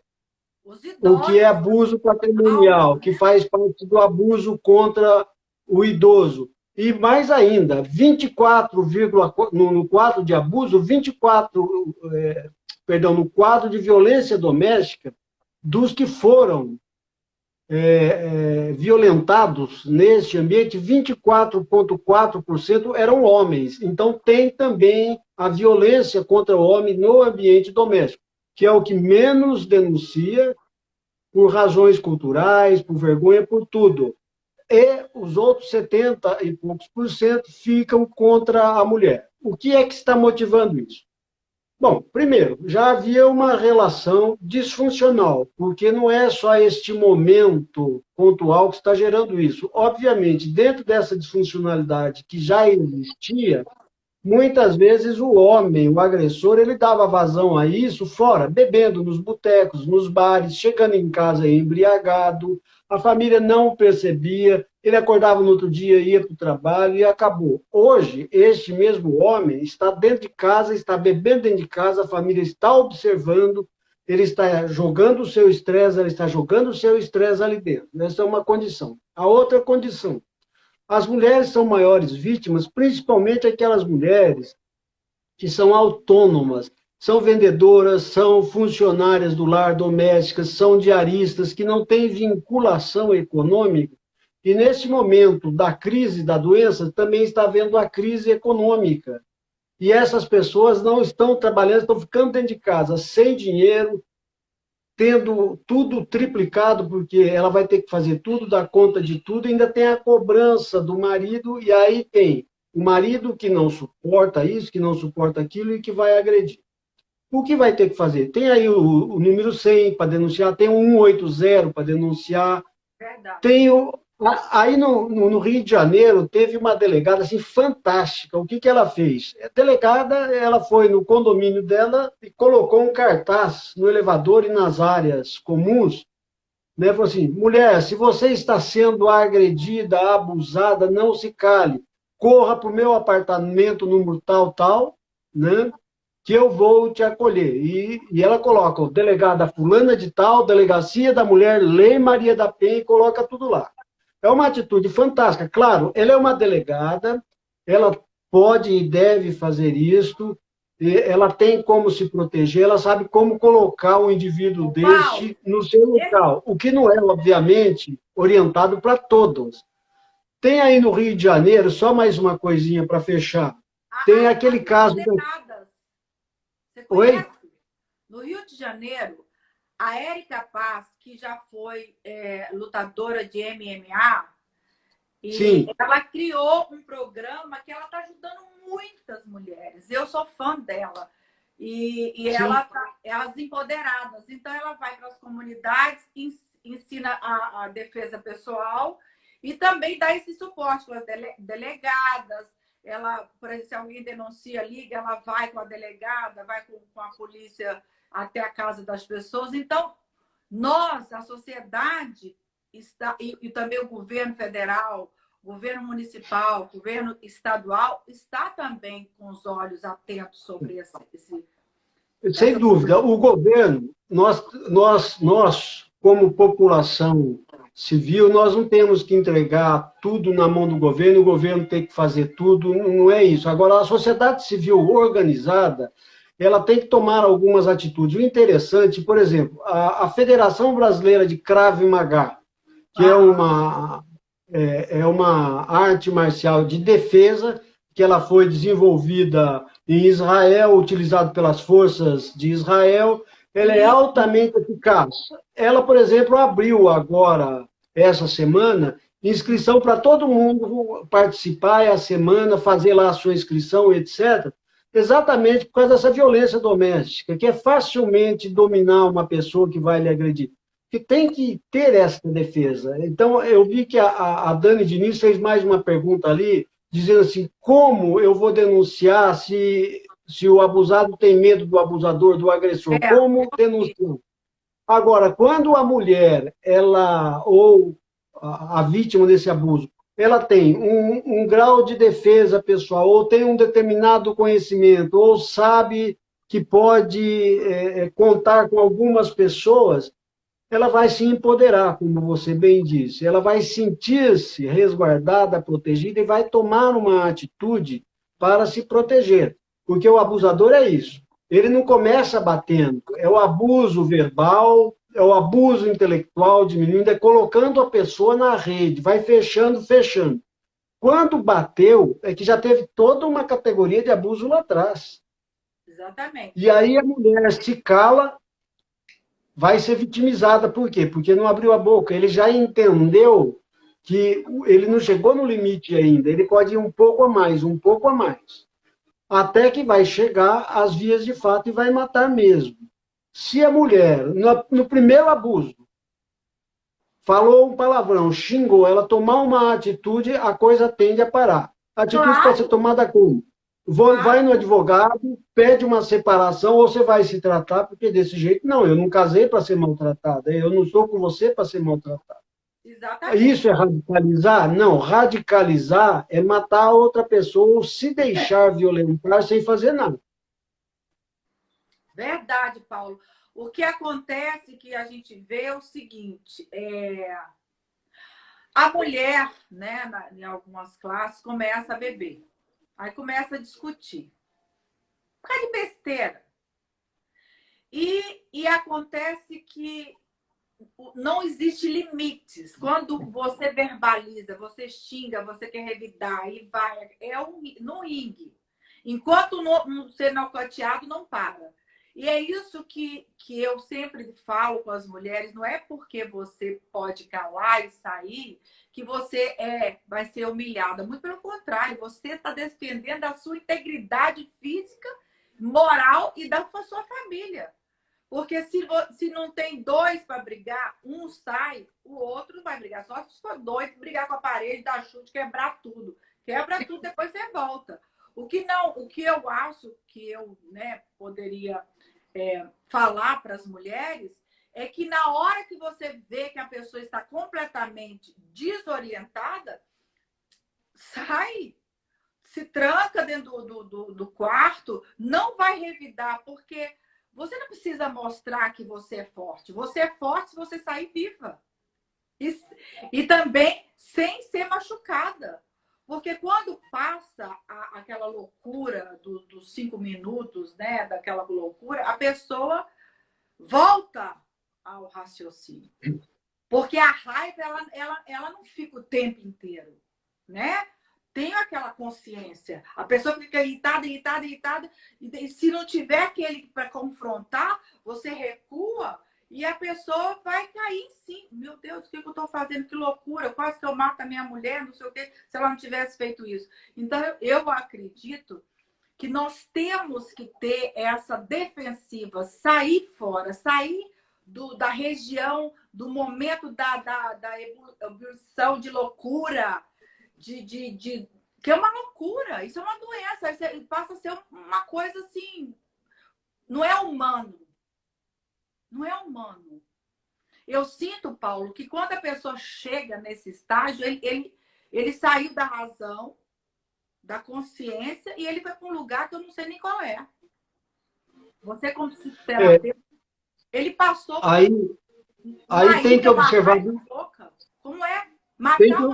Speaker 2: O que é abuso patrimonial, que faz parte do abuso contra o idoso. E mais ainda, 24, no quadro de abuso, 24, no quadro de violência doméstica, dos que foram violentados neste ambiente, 24,4% eram homens. Então, tem também a violência contra o homem no ambiente doméstico, que é o que menos denuncia por razões culturais, por vergonha, por tudo. E os outros 70 e poucos por cento ficam contra a mulher. O que é que está motivando isso? Bom, primeiro, já havia uma relação disfuncional, porque não é só este momento pontual que está gerando isso. Obviamente, dentro dessa disfuncionalidade que já existia, muitas vezes o homem, o agressor, ele dava vazão a isso fora, bebendo nos botecos, nos bares, chegando em casa embriagado, a família não percebia, ele acordava no outro dia, ia para o trabalho e acabou. Hoje, este mesmo homem está dentro de casa, está bebendo dentro de casa, a família está observando, ele está jogando o seu estresse, ela está jogando o seu estresse ali dentro. Essa é uma condição. A outra condição, as mulheres são maiores vítimas, principalmente aquelas mulheres que são autônomas, são vendedoras, são funcionárias do lar, domésticas, são diaristas, que não têm vinculação econômica. E nesse momento da crise da doença, também está havendo a crise econômica. e essas pessoas não estão trabalhando, estão ficando dentro de casa, sem dinheiro, tendo tudo triplicado, porque ela vai ter que fazer tudo, dar conta de tudo, ainda tem a cobrança do marido, e aí tem o marido que não suporta isso, que não suporta aquilo e que vai agredir. O que vai ter que fazer? Tem aí o número 100 para denunciar, tem o 180 para denunciar,
Speaker 1: Verdade.
Speaker 2: tem aí no Rio de Janeiro teve uma delegada assim fantástica. O que que ela fez? A delegada, ela foi no condomínio dela e colocou um cartaz no elevador e nas áreas comuns, né? Falou assim: mulher, se você está sendo agredida, abusada, não se cale, corra para o meu apartamento número tal, tal, né? Que eu vou te acolher. E ela coloca o delegada fulana de tal, delegacia da mulher, Lei Maria da Penha, e coloca tudo lá. É uma atitude fantástica. Claro, ela é uma delegada, ela pode e deve fazer isso, ela tem como se proteger, ela sabe como colocar um indivíduo
Speaker 1: Ô, Paulo,
Speaker 2: deste no seu local, o que não é, obviamente, orientado para todos. Tem aí no Rio de Janeiro, só mais uma coisinha para fechar, tem aquele
Speaker 1: as
Speaker 2: caso...
Speaker 1: empoderadas, você
Speaker 2: Oi?
Speaker 1: conhece? No Rio de Janeiro, a Érica Paz, que já foi lutadora de MMA, e
Speaker 2: Sim,
Speaker 1: ela criou um programa que ela está ajudando muitas mulheres. Eu sou fã dela. E
Speaker 2: sim.
Speaker 1: elas empoderadas. Então, ela vai para as comunidades, ensina a defesa pessoal e também dá esse suporte para as delegadas. Ela, por exemplo, se alguém denuncia, liga, ela vai com a delegada, vai com a polícia até a casa das pessoas. Então, nós, a sociedade, está, e também o governo federal, governo municipal, governo estadual, está também com os olhos atentos sobre
Speaker 2: Sem
Speaker 1: essa
Speaker 2: dúvida, o governo, nós, como população civil, nós não temos que entregar tudo na mão do governo, o governo tem que fazer tudo, não é isso. Agora, a sociedade civil organizada, ela tem que tomar algumas atitudes. O interessante, por exemplo, a Federação Brasileira de Krav Maga, que é uma arte marcial de defesa, que ela foi desenvolvida em Israel, utilizada pelas forças de Israel, ela é
Speaker 1: e
Speaker 2: altamente eficaz. Ela, por exemplo, abriu agora, essa semana, inscrição para todo mundo participar a semana, fazer lá a sua inscrição, etc., exatamente por causa dessa violência doméstica, que é facilmente dominar uma pessoa que vai lhe agredir, que tem que ter essa defesa. Então, eu vi que a Dani Diniz fez mais uma pergunta ali, dizendo assim, como eu vou denunciar se o abusado tem medo do abusador, do agressor? Como denunciar? Agora, quando a mulher, ela, ou a vítima desse abuso, ela tem um grau de defesa pessoal, ou tem um determinado conhecimento, ou sabe que pode contar com algumas pessoas, ela vai se empoderar, como você bem disse, ela vai sentir-se resguardada, protegida e vai tomar uma atitude para se proteger. Porque o abusador é isso. Ele não começa batendo, é o abuso verbal, é o abuso intelectual diminuindo, é colocando a pessoa na rede, vai fechando, fechando. Quando bateu, é que já teve toda uma categoria de abuso lá atrás. E
Speaker 1: exatamente.
Speaker 2: aí a mulher se cala, vai ser vitimizada. Por quê? Porque não abriu a boca. Ele já entendeu que ele não chegou no limite ainda. Ele pode ir um pouco a mais, um pouco a mais. Até que vai chegar às vias de fato e vai matar mesmo. Se a mulher, no primeiro abuso, falou um palavrão, xingou, ela tomar uma atitude, a coisa tende a parar. A atitude pode ser
Speaker 1: Claro,
Speaker 2: tomada como? Vai
Speaker 1: claro,
Speaker 2: no advogado, pede uma separação, ou você vai se tratar, porque desse jeito, não, eu não casei para ser maltratada, eu não estou com você para ser maltratada.
Speaker 1: exatamente.
Speaker 2: Isso é radicalizar? Não, radicalizar é matar a outra pessoa ou se deixar violentar sem fazer nada.
Speaker 1: Verdade, Paulo. O que acontece que a gente vê é o seguinte, a mulher, né, em algumas classes, começa a beber. Aí começa a discutir. Por causa de besteira. E acontece que não existe limites. Quando você verbaliza, você xinga, você quer revidar e vai, no ringue. Enquanto não ser nocauteado, não para. E é isso que eu sempre falo com as mulheres, não é porque você pode calar e sair que você vai ser humilhada. Muito pelo contrário, você está defendendo a sua integridade física, moral e da sua família. Porque se não tem dois para brigar, um sai, o outro não vai brigar. Só se for dois, brigar com a parede, dar chute, quebrar tudo. Quebra tudo, depois você volta. O que eu acho que eu poderia falar para as mulheres é que na hora que você vê que a pessoa está completamente desorientada, sai, se tranca dentro do quarto, não vai revidar, porque você não precisa mostrar que você é forte. Você é forte se você sair viva. E também sem ser machucada. Porque quando passa aquela loucura dos 5 minutos, daquela loucura, a pessoa volta ao raciocínio. Porque a raiva, ela não fica o tempo inteiro, né? Tem aquela consciência. A pessoa fica irritada, e se não tiver aquele para confrontar, você recua e a pessoa vai cair em si. Meu Deus, o que eu estou fazendo? Que loucura! Quase que eu mato a minha mulher, não sei o quê, se ela não tivesse feito isso. Então, eu acredito que nós temos que ter essa defensiva, sair fora, sair da região, do momento da ebulição de loucura, que é uma loucura, isso é uma doença, isso passa a ser uma coisa assim, não é humano. Não é humano. Eu sinto, Paulo, que quando a pessoa chega nesse estágio, ele saiu da razão, da consciência, e ele vai para um lugar que eu não sei nem qual é. Você, como psicoterapeuta, ele passou
Speaker 2: aí tem que observar.
Speaker 1: Como é matar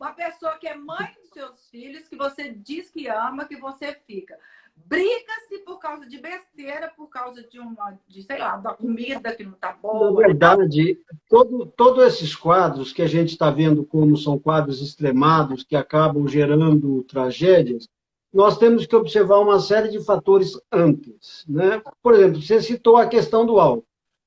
Speaker 1: uma pessoa que é mãe dos seus filhos, que você diz que ama, que você fica. Briga-se por causa de besteira, por causa sei lá, da comida que não está boa.
Speaker 2: Na verdade, todos esses quadros que a gente está vendo como são quadros extremados, que acabam gerando tragédias, nós temos que observar uma série de fatores antes, né? Por exemplo, você citou a questão do álcool.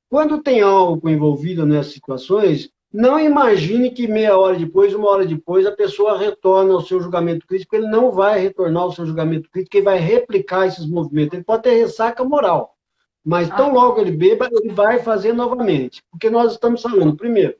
Speaker 2: Quando tem álcool envolvido nessas situações, não imagine que meia hora depois, uma hora depois, a pessoa retorna ao seu julgamento crítico. Ele não vai retornar ao seu julgamento crítico, ele vai replicar esses movimentos. Ele pode ter ressaca moral, mas tão logo ele beba, ele vai fazer novamente. Porque nós estamos falando, primeiro,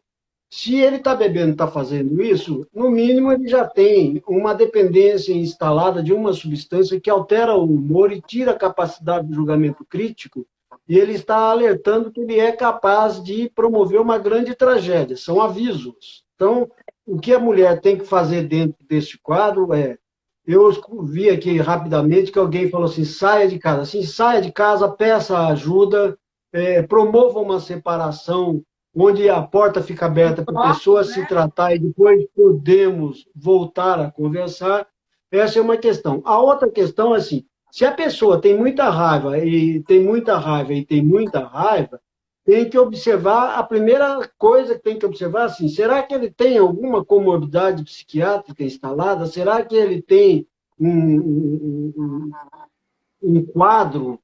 Speaker 2: se ele está bebendo, está fazendo isso, no mínimo ele já tem uma dependência instalada de uma substância que altera o humor e tira a capacidade do julgamento crítico, e ele está alertando que ele é capaz de promover uma grande tragédia. São avisos. Então, o que a mulher tem que fazer dentro deste quadro é... Eu vi aqui rapidamente que alguém falou assim, saia de casa. Assim, saia de casa, peça ajuda, promova uma separação onde a porta fica aberta para a pessoa se tratar e depois podemos voltar a conversar. Essa é uma questão. A outra questão é assim, se a pessoa tem muita raiva e tem muita raiva, tem que observar, a primeira coisa que tem que observar, assim, será que ele tem alguma comorbidade psiquiátrica instalada? Será que ele tem um quadro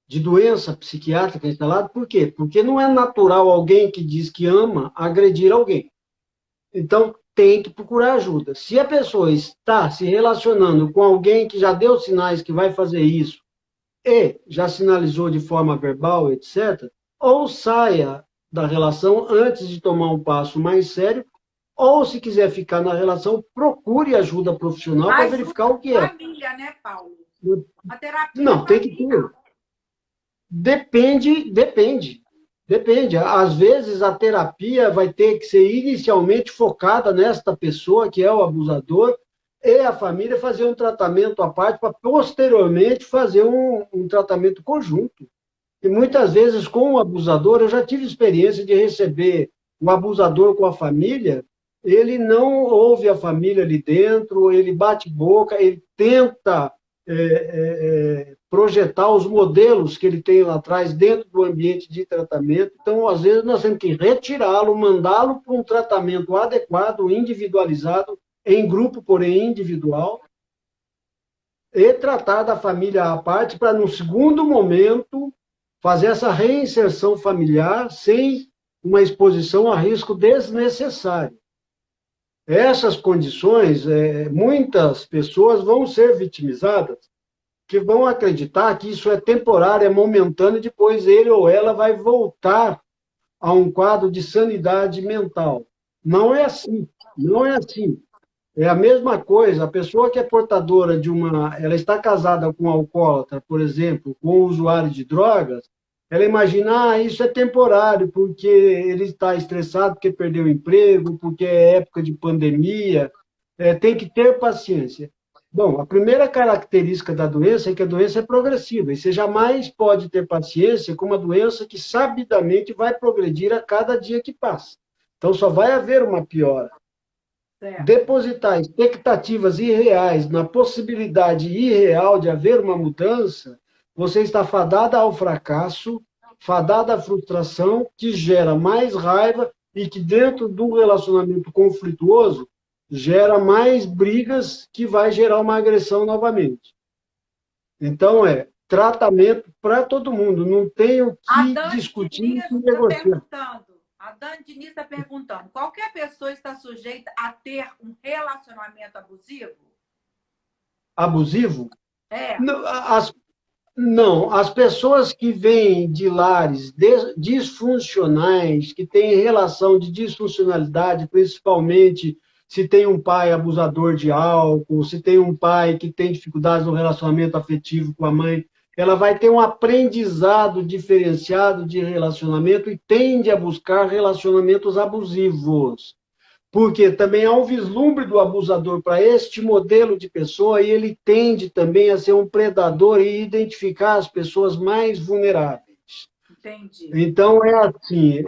Speaker 2: de doença psiquiátrica instalado? Por quê? Porque não é natural alguém que diz que ama agredir alguém. Então, tem que procurar ajuda. Se a pessoa está se relacionando com alguém que já deu sinais que vai fazer isso e já sinalizou de forma verbal, etc., ou saia da relação antes de tomar um passo mais sério, ou se quiser ficar na relação, procure ajuda profissional para verificar o que é.
Speaker 1: Família, né, Paulo? A terapia
Speaker 2: não, tem que ter. Depende. Às vezes, a terapia vai ter que ser inicialmente focada nesta pessoa, que é o abusador, e a família fazer um tratamento à parte para, posteriormente, fazer um tratamento conjunto. E muitas vezes, com o abusador, eu já tive experiência de receber o abusador com a família, ele não ouve a família ali dentro, ele bate boca, ele tenta projetar os modelos que ele tem lá atrás dentro do ambiente de tratamento. Então, às vezes, nós temos que retirá-lo, mandá-lo para um tratamento adequado, individualizado, em grupo, porém individual, e tratar da família à parte para, no segundo momento, fazer essa reinserção familiar sem uma exposição a risco desnecessário. Essas condições, muitas pessoas vão ser vitimizadas, que vão acreditar que isso é temporário, é momentâneo, e depois ele ou ela vai voltar a um quadro de sanidade mental. Não é assim, não é assim. É a mesma coisa, a pessoa que é portadora de uma. Ela está casada com um alcoólatra, por exemplo, com um usuário de drogas, ela imagina, isso é temporário, porque ele está estressado, porque perdeu o emprego, porque é época de pandemia, tem que ter paciência. Bom, a primeira característica da doença é que a doença é progressiva, e você jamais pode ter paciência com uma doença que sabidamente vai progredir a cada dia que passa. Então, só vai haver uma piora.
Speaker 1: Certo.
Speaker 2: Depositar expectativas irreais na possibilidade irreal de haver uma mudança, você está fadada ao fracasso, fadada à frustração, que gera mais raiva e que, dentro do relacionamento conflituoso, gera mais brigas, que vai gerar uma agressão novamente. Então, tratamento para todo mundo, não tem o
Speaker 1: A
Speaker 2: que
Speaker 1: Dani
Speaker 2: discutir e
Speaker 1: Diniz
Speaker 2: que
Speaker 1: está
Speaker 2: negociar.
Speaker 1: perguntando. A Dani Diniz está perguntando: qualquer pessoa está sujeita a ter um relacionamento abusivo?
Speaker 2: Abusivo?
Speaker 1: É,
Speaker 2: Não, não, as pessoas que vêm de lares disfuncionais, que têm relação de disfuncionalidade, principalmente se tem um pai abusador de álcool, se tem um pai que tem dificuldades no relacionamento afetivo com a mãe, ela vai ter um aprendizado diferenciado de relacionamento e tende a buscar relacionamentos abusivos, porque também há um vislumbre do abusador para este modelo de pessoa, e ele tende também a ser um predador e identificar as pessoas mais vulneráveis.
Speaker 1: entendi.
Speaker 2: Então, é assim,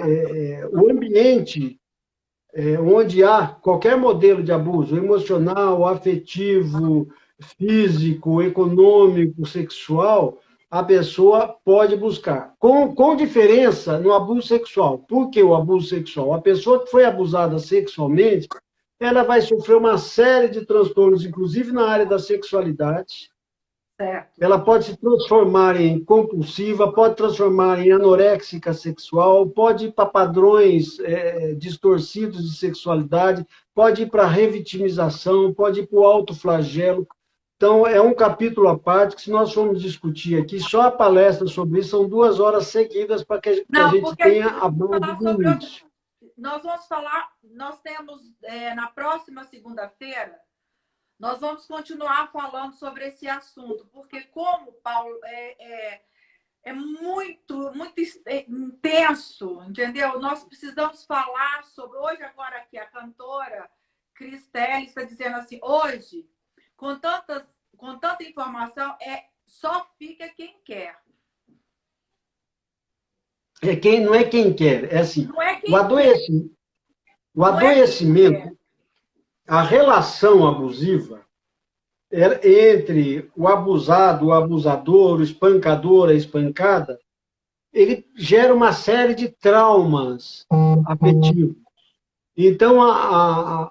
Speaker 2: o ambiente onde há qualquer modelo de abuso emocional, afetivo, físico, econômico, sexual, a pessoa pode buscar. Com diferença no abuso sexual. Por que o abuso sexual? A pessoa que foi abusada sexualmente, ela vai sofrer uma série de transtornos, inclusive na área da sexualidade.
Speaker 1: Certo.
Speaker 2: Ela pode se transformar em compulsiva, pode transformar em anoréxica sexual, pode ir para padrões distorcidos de sexualidade, pode ir para revitimização, pode ir para o autoflagelo. Então, é um capítulo à parte que, se nós formos discutir aqui, só a palestra sobre isso são 2 horas seguidas para que a
Speaker 1: Não,
Speaker 2: gente
Speaker 1: porque a
Speaker 2: tenha
Speaker 1: gente
Speaker 2: a
Speaker 1: vai
Speaker 2: base
Speaker 1: falar
Speaker 2: do
Speaker 1: sobre outra.
Speaker 2: início.
Speaker 1: Nós vamos falar, nós temos na próxima segunda-feira, nós vamos continuar falando sobre esse assunto, porque como, Paulo, é muito, muito intenso, entendeu? Nós precisamos falar sobre. Hoje, agora aqui, a cantora Cristelle está dizendo assim: hoje, com tanta informação, só fica quem quer.
Speaker 2: Não é quem quer, é assim,
Speaker 1: Não é
Speaker 2: o
Speaker 1: quem quer,
Speaker 2: adoecimento, o
Speaker 1: não é quem quer.
Speaker 2: adoecimento, a relação abusiva entre o abusado, o abusador, o espancador, a espancada, ele gera uma série de traumas afetivos. Então,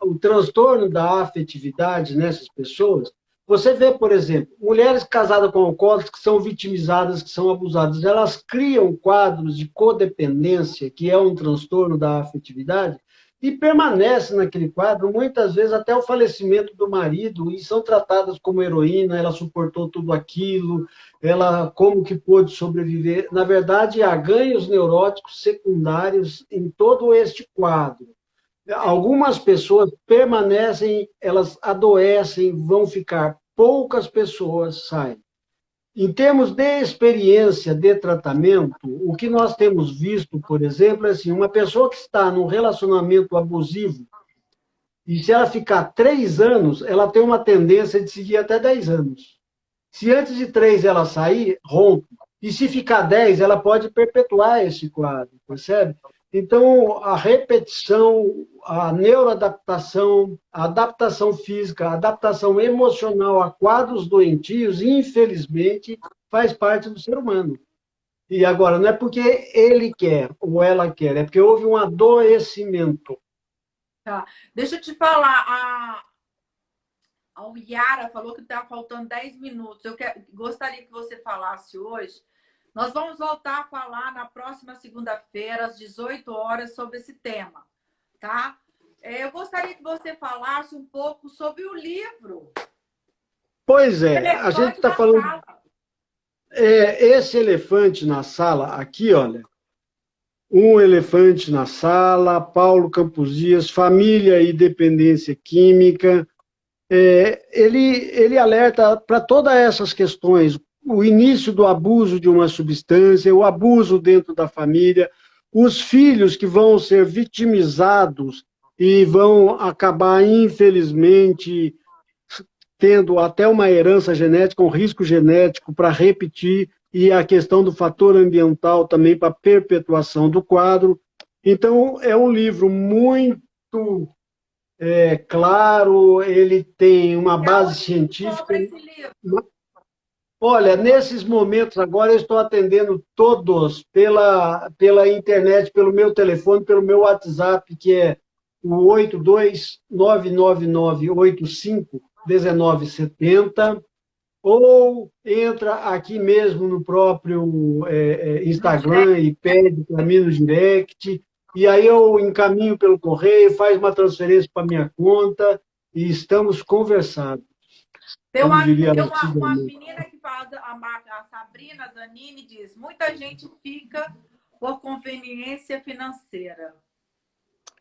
Speaker 2: o transtorno da afetividade nessas pessoas, você vê, por exemplo, mulheres casadas com alcoólatras que são vitimizadas, que são abusadas, elas criam quadros de codependência, que é um transtorno da afetividade, e permanecem naquele quadro, muitas vezes até o falecimento do marido, e são tratadas como heroína, ela suportou tudo aquilo, ela como que pôde sobreviver. Na verdade, há ganhos neuróticos secundários em todo este quadro. Algumas pessoas permanecem, elas adoecem, vão ficar, poucas pessoas saem. Em termos de experiência de tratamento, o que nós temos visto, por exemplo, é assim, uma pessoa que está num relacionamento abusivo, e se ela ficar 3 anos, ela tem uma tendência de seguir até 10 anos. Se antes de 3 ela sair, rompe. E se ficar 10, ela pode perpetuar esse quadro, percebe? Então, a repetição, a neuroadaptação, a adaptação física, a adaptação emocional a quadros doentios, infelizmente, faz parte do ser humano. E agora, não é porque ele quer ou ela quer, é porque houve um adoecimento.
Speaker 1: Tá. Deixa eu te falar, A Yara falou que está faltando 10 minutos. Gostaria que você falasse hoje. Nós vamos voltar a falar na próxima segunda-feira, às 18 horas, sobre esse tema, tá? Eu gostaria que você falasse um pouco sobre o livro.
Speaker 2: Pois é, a gente está falando... esse elefante na sala, aqui, olha, um elefante na sala, Paulo Campos Dias, Família e Dependência Química, ele alerta para todas essas questões, o início do abuso de uma substância, o abuso dentro da família, os filhos que vão ser vitimizados e vão acabar, infelizmente, tendo até uma herança genética, um risco genético para repetir, e a questão do fator ambiental também para perpetuação do quadro. Então, é um livro muito claro, ele tem uma base científica. Olha, nesses momentos agora eu estou atendendo todos pela internet, pelo meu telefone, pelo meu WhatsApp, que é o 82999851970, ou entra aqui mesmo no próprio Instagram e pede para mim no direct, e aí eu encaminho pelo correio, faz uma transferência para minha conta e estamos conversados.
Speaker 1: Tem uma menina que faz a marca, a Sabrina Zanini, diz: muita gente fica por conveniência financeira.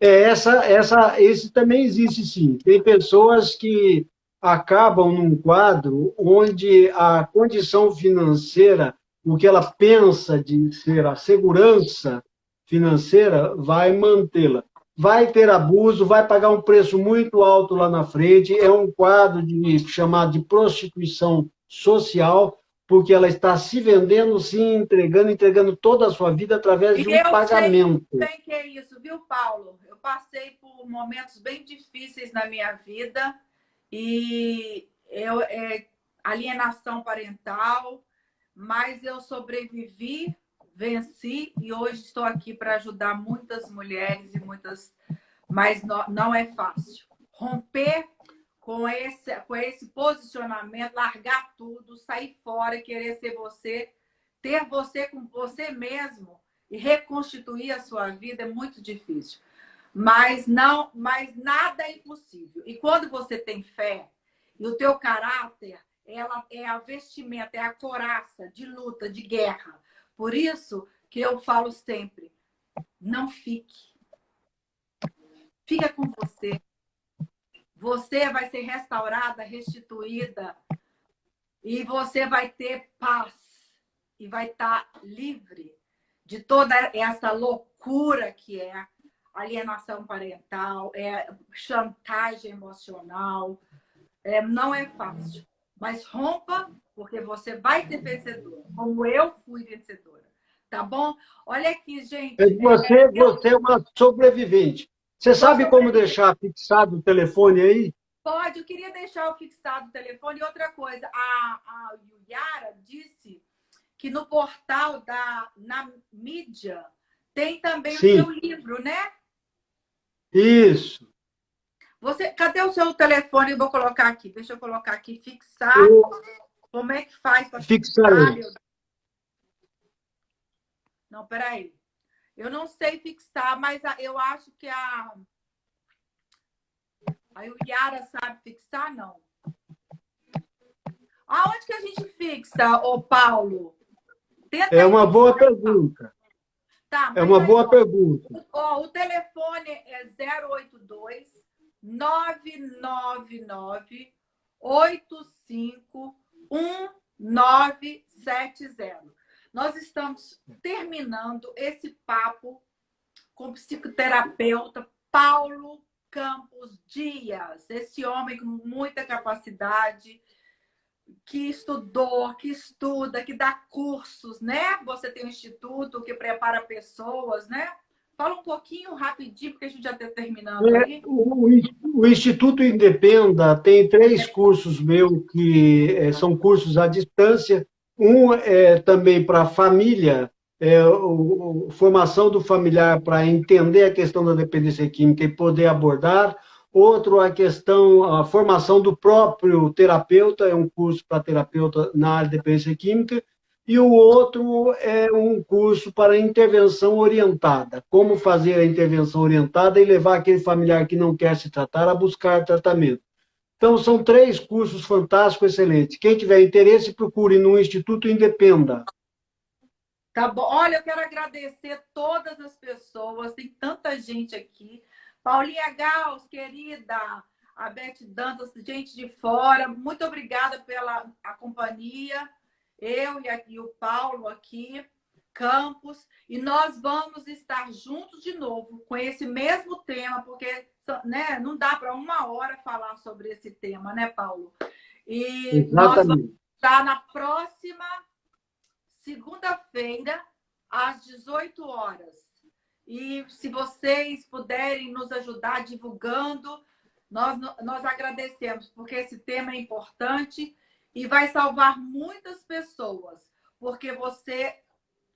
Speaker 2: Esse também existe, sim. Tem pessoas que acabam num quadro onde a condição financeira, o que ela pensa de ser a segurança financeira, vai mantê-la. Vai ter abuso, vai pagar um preço muito alto lá na frente, é um quadro chamado de prostituição social, porque ela está se vendendo, se entregando toda a sua vida através de um pagamento.
Speaker 1: Eu sei que é isso, viu, Paulo? Eu passei por momentos bem difíceis na minha vida, e alienação parental, mas eu sobrevivi, venci, e hoje estou aqui para ajudar muitas mulheres e muitas, mas não é fácil. Romper com esse posicionamento, largar tudo, sair fora, querer ser você, ter você com você mesmo e reconstituir a sua vida é muito difícil. Mas nada é impossível. E quando você tem fé, e o teu caráter, ela é a vestimenta, é a couraça de luta, de guerra. Por isso que eu falo sempre, não fique. Fica com você. Você vai ser restaurada, restituída, e você vai ter paz e vai estar livre de toda essa loucura que é alienação parental, chantagem emocional. Não é fácil, mas rompa, porque você vai ser vencedora, como eu fui vencedora. Tá bom? Olha aqui, gente.
Speaker 2: Você é uma sobrevivente. Você sabe como deixar fixado o telefone aí?
Speaker 1: Pode, eu queria deixar fixado o telefone. E outra coisa, a Yara disse que no portal na mídia tem também o seu livro, né?
Speaker 2: Isso.
Speaker 1: Cadê o seu telefone? Eu vou colocar aqui. Deixa eu colocar aqui, fixar. Como é que faz para
Speaker 2: fixar?
Speaker 1: Não, peraí. Eu não sei fixar, mas eu acho que a Yara sabe fixar, não. Aonde que a gente fixa, ô Paulo?
Speaker 2: É uma boa pergunta.
Speaker 1: Tá,
Speaker 2: é uma boa pergunta.
Speaker 1: O telefone é 082 999 85 1970. Nós estamos terminando esse papo com o psicoterapeuta Paulo Campos Dias, esse homem com muita capacidade, que estudou, que estuda, que dá cursos, né? Você tem um instituto que prepara pessoas, né? Fala um pouquinho rapidinho, porque a gente já está terminando aí.
Speaker 2: O Instituto Independa tem 3 cursos meus que são cursos à distância. Um é também para a família, formação do familiar para entender a questão da dependência química e poder abordar. outro a questão, a formação do próprio terapeuta, é um curso para terapeuta na área de dependência química, e o outro é um curso para intervenção orientada, como fazer a intervenção orientada e levar aquele familiar que não quer se tratar a buscar tratamento. Então, são 3 cursos fantásticos, excelentes. Quem tiver interesse, procure no Instituto Independa.
Speaker 1: Tá bom. Olha, eu quero agradecer todas as pessoas, tem tanta gente aqui. Paulinha Gauss, querida, a Beth Dantas, gente de fora, muito obrigada pela a companhia. Eu e o Paulo aqui, Campos, e nós vamos estar juntos de novo com esse mesmo tema, porque né, não dá para uma hora falar sobre esse tema, né, Paulo? E nós vamos
Speaker 2: Exatamente.
Speaker 1: estar na próxima segunda-feira, às 18 horas. E se vocês puderem nos ajudar divulgando, nós agradecemos, porque esse tema é importante e vai salvar muitas pessoas, porque você,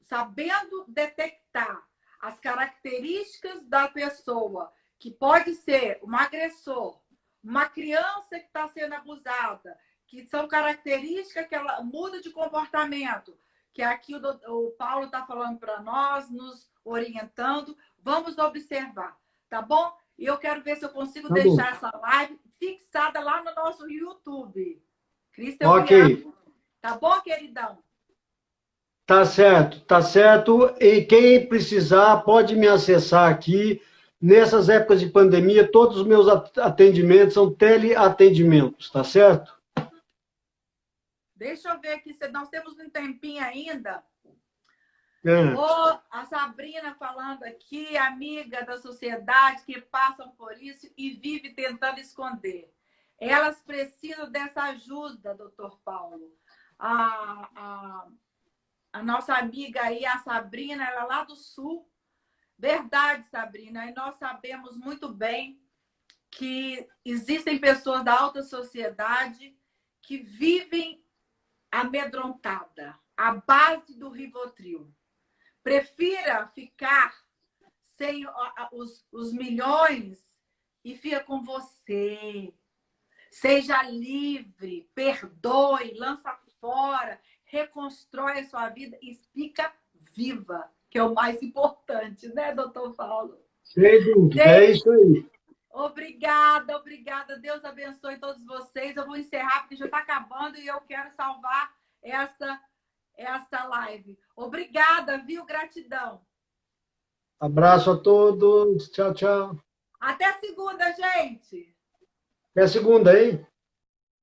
Speaker 1: sabendo detectar as características da pessoa, que pode ser um agressor, uma criança que está sendo abusada, que são características que ela muda de comportamento, que aqui o Paulo está falando para nós, nos orientando, vamos observar, tá bom? E eu quero ver se eu consigo
Speaker 2: Tá bom.
Speaker 1: deixar essa live fixada lá no nosso YouTube. Cristian
Speaker 2: Ok.
Speaker 1: Biaco. Tá bom, queridão?
Speaker 2: Tá certo, tá certo. E quem precisar pode me acessar aqui. Nessas épocas de pandemia, todos os meus atendimentos são teleatendimentos, tá certo?
Speaker 1: Deixa eu ver aqui, se nós temos um tempinho ainda.
Speaker 2: É.
Speaker 1: Oh, a Sabrina falando aqui, amiga da sociedade que passam por isso e vive tentando esconder. Elas precisam dessa ajuda, doutor Paulo. A nossa amiga aí, a Sabrina, ela é lá do Sul. Verdade, Sabrina. E nós sabemos muito bem que existem pessoas da alta sociedade que vivem amedrontada, à base do Rivotril. Prefira ficar sem os milhões e fica com você. Seja livre, perdoe, lança fora, reconstrói a sua vida e fica viva, que é o mais importante, né, doutor Paulo?
Speaker 2: Sem dúvida, é
Speaker 1: Gente,
Speaker 2: isso aí.
Speaker 1: obrigada, obrigada. Deus abençoe todos vocês. Eu vou encerrar porque já está acabando e eu quero salvar esta live. Obrigada, viu? Gratidão.
Speaker 2: Abraço a todos. Tchau, tchau.
Speaker 1: Até segunda, gente.
Speaker 2: Até segunda, hein?